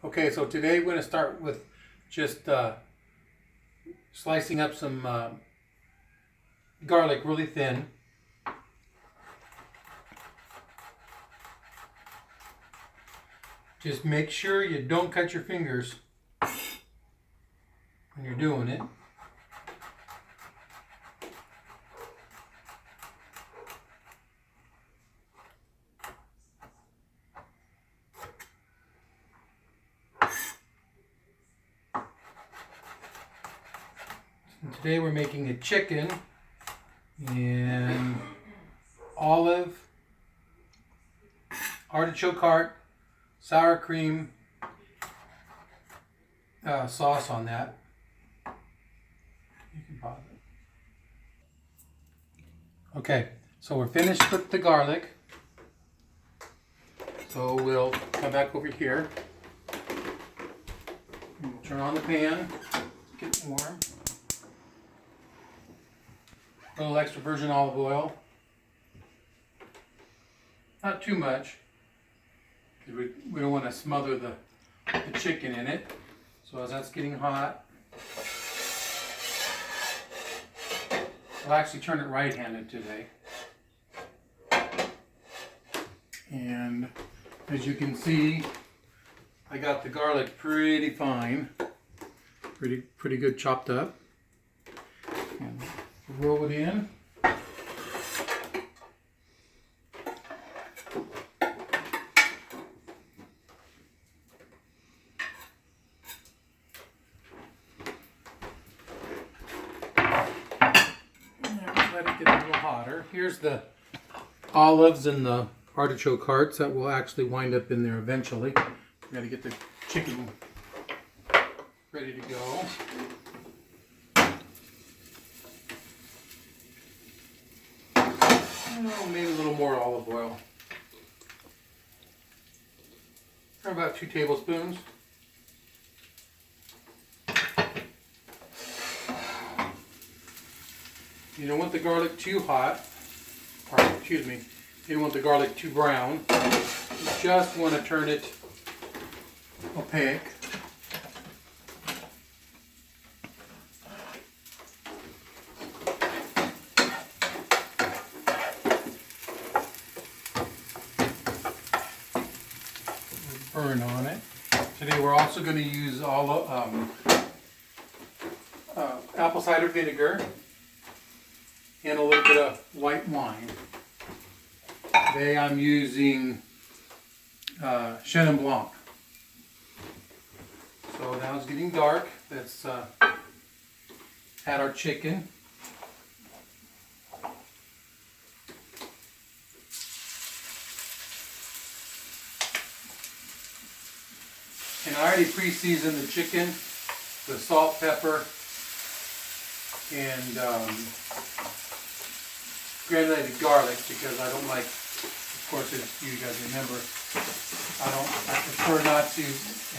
Okay, so today we're going to start with just slicing up some garlic really thin. Just make sure you don't cut your fingers when you're doing it. And today we're making a chicken and olive, artichoke heart, sour cream sauce on that. You can pause it. Okay, so we're finished with the garlic. So we'll come back over here. And we'll turn on the pan, get it warm. A little extra virgin olive oil. Not too much, because we don't want to smother the chicken in it. So as that's getting hot, I'll actually turn it right-handed today. And as you can see, I got the garlic pretty fine, pretty good chopped up. And roll it in. Let it get a little hotter. Here's the olives and the artichoke hearts that will actually wind up in there eventually. We got to get the chicken ready to go. Oh, maybe a little more olive oil. Or about 2 tablespoons. You don't want the garlic too hot, or excuse me, you don't want the garlic too brown. You just want to turn it opaque. Burn on it. Today we're also going to use apple cider vinegar and a little bit of white wine. Today I'm using Chenin Blanc. So now it's getting dark. Let's add our chicken. And I already pre-seasoned the chicken with salt, pepper, and granulated garlic, because I don't like, of course, as you guys remember, I prefer not to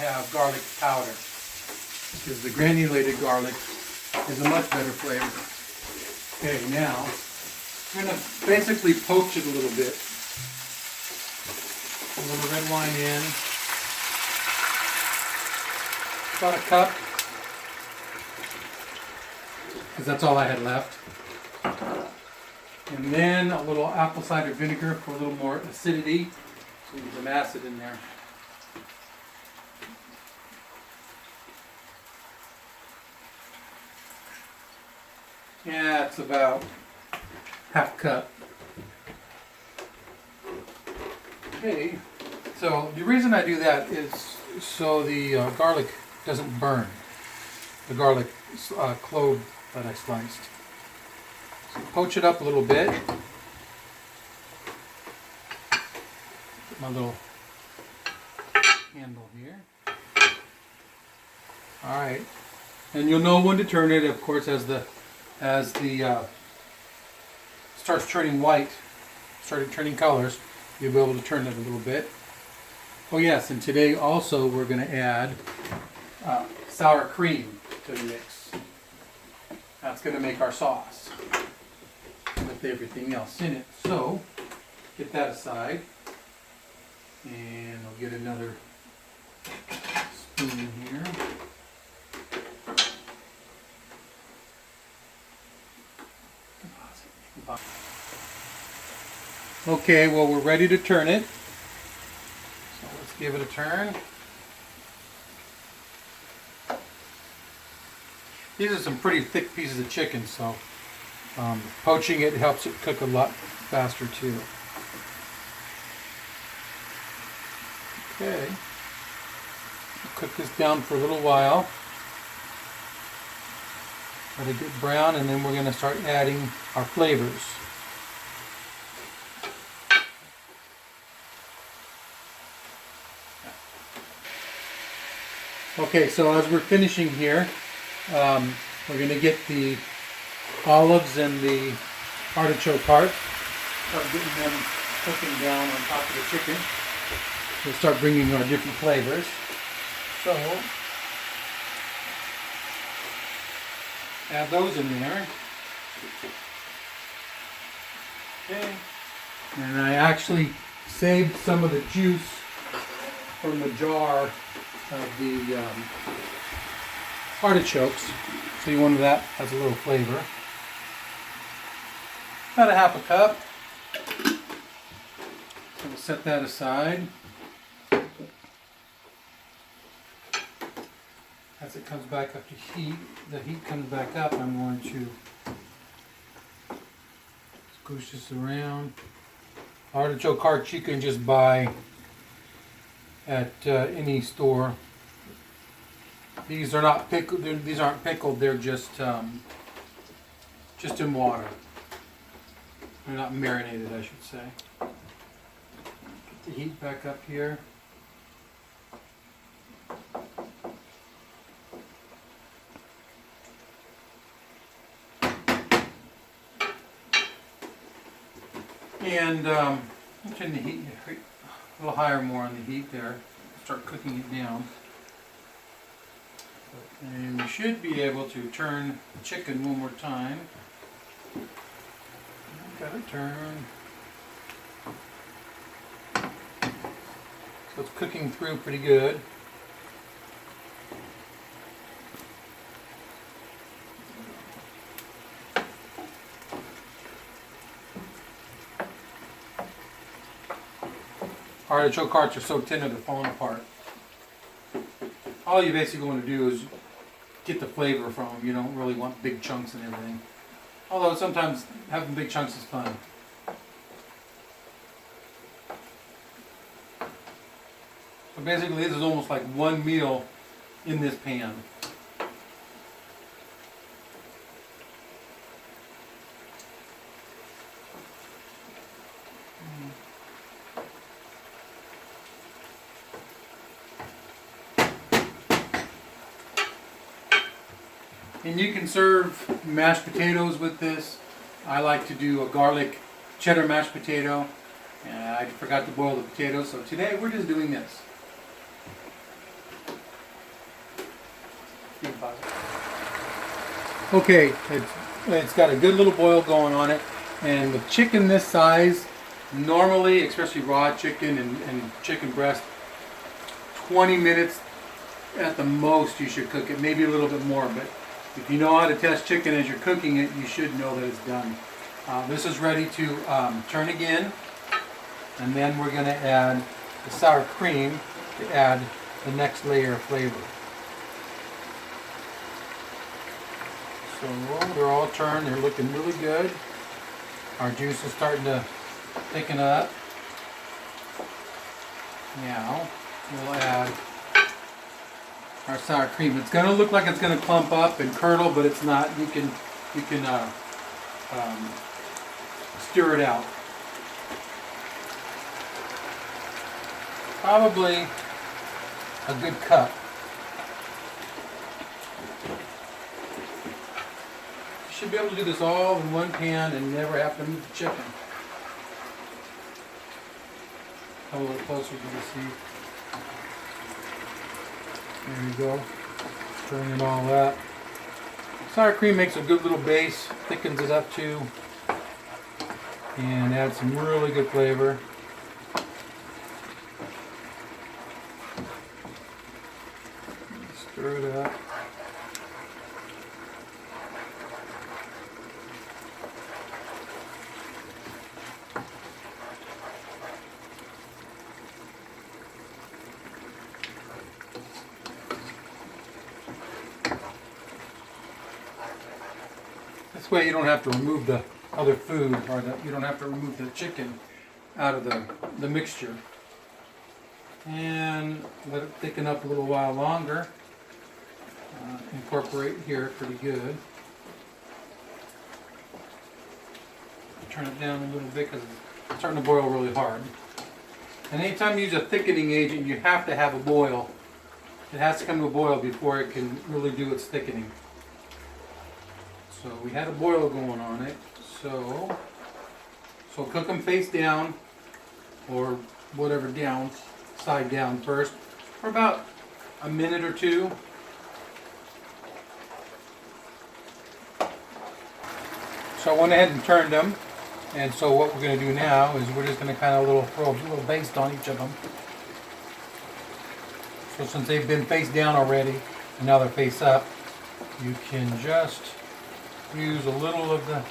have garlic powder, because the granulated garlic is a much better flavor. Okay, now I'm going to basically poach it a little bit. A little red wine in. About a cup, because that's all I had left. And then a little apple cider vinegar for a little more acidity, so we get some acid in there. Yeah, it's about half cup. Okay, so the reason I do that is so the garlic doesn't burn. The garlic clove that I sliced. So poach it up a little bit. Put my little handle here. All right, and you'll know when to turn it, of course, as the starts turning white, started turning colors. You'll be able to turn it a little bit. Oh yes, and today also we're going to add sour cream to the mix. That's going to make our sauce with everything else in it. So, get that aside. And I'll get another in here. Okay, well, we're ready to turn it. So let's give it a turn. These are some pretty thick pieces of chicken, so poaching it helps it cook a lot faster too. Okay, cook this down for a little while. Let it get brown, and then we're going to start adding our flavors. Okay, so as we're finishing here, we're going to get the olives and the artichoke heart. Start getting them cooking down on top of the chicken. We'll start bringing our different flavors. So, add those in there. Okay. And I actually saved some of the juice from the jar of the artichokes. So you want that as a little flavor. About a half a cup. So we'll set that aside. As it comes back up to heat, the heat comes back up, I'm going to squish this around. Artichoke heart you can just buy at any store. These are not pickled. These aren't pickled. They're just in water. They're not marinated, I should say. Get the heat back up here. And turn the heat a little higher, more on the heat there. Start cooking it down. And we should be able to turn the chicken one more time. Got to turn. So it's cooking through pretty good. Artichoke hearts are so tender they're falling apart. All you basically want to do is get the flavor from them. You don't really want big chunks and everything. Although sometimes having big chunks is fun. So basically this is almost like one meal in this pan. And you can serve mashed potatoes with this. I like to do a garlic cheddar mashed potato. I forgot to boil the potatoes, so today we're just doing this. Okay, it's got a good little boil going on it. And with chicken this size, normally, especially raw chicken and chicken breast, 20 minutes at the most you should cook it, maybe a little bit more, but if you know how to test chicken as you're cooking it, you should know that it's done. This is ready to turn again, and then we're going to add the sour cream to add the next layer of flavor. So they're all turned, they're looking really good. Our juice is starting to thicken up. Now we'll add our sour cream. It's going to look like it's going to clump up and curdle, but it's not. You can stir it out. Probably a good cup. You should be able to do this all in one pan and never have to move the chicken. Come a little closer to the see. There you go. Stirring it all up. Sour cream makes a good little base, thickens it up too, and adds some really good flavor. Stir it up. This way you don't have to remove the other food, or you don't have to remove the chicken out of the mixture. And let it thicken up a little while longer. Incorporate here pretty good. Turn it down a little bit because it's starting to boil really hard. And anytime you use a thickening agent, you have to have a boil. It has to come to a boil before it can really do its thickening. So we had a boil going on it. So cook them face down, or whatever, down, side down first, for about a minute or two. So I went ahead and turned them, and so what we're going to do now is we're just going to kind of throw a little baste on each of them. So since they've been face down already, and now they're face up, you can just use a little of the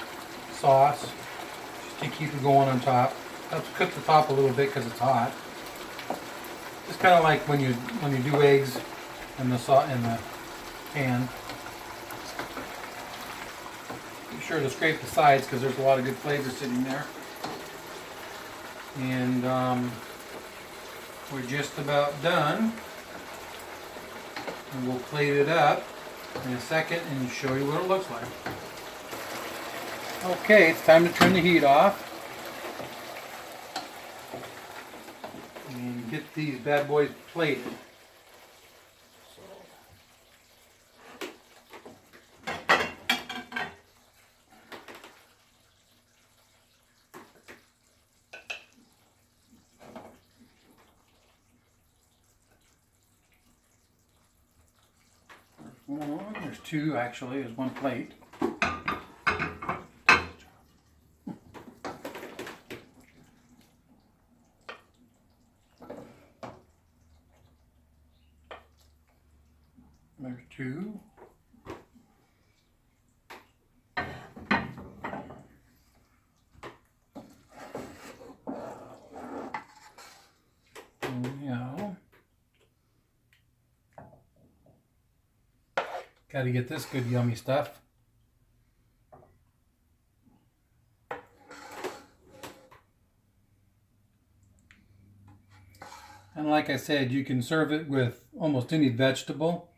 sauce just to keep it going on top. Helps cook the top a little bit because it's hot. Just kind of like when you do eggs in the pan. Be sure to scrape the sides because there's a lot of good flavor sitting there. And we're just about done. And we'll plate it up in a second and show you what it looks like. Okay, it's time to turn the heat off. And get these bad boys plated. There's two actually, there's one plate. There's two. Now, got to get this good yummy stuff. And like I said, you can serve it with almost any vegetable.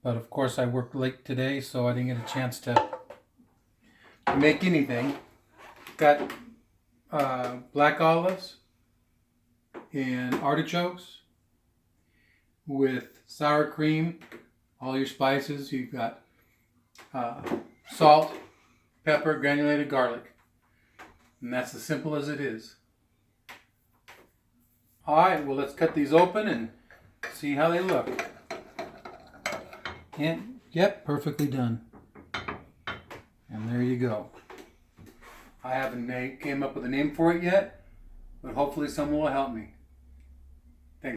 But of course I worked late today, so I didn't get a chance to make anything. Got black olives and artichokes with sour cream, all your spices. You've got salt, pepper, granulated garlic. And that's as simple as it is. Alright, well, let's cut these open and see how they look. And yep, perfectly done. And there you go. I haven't came up with a name for it yet, but hopefully someone will help me.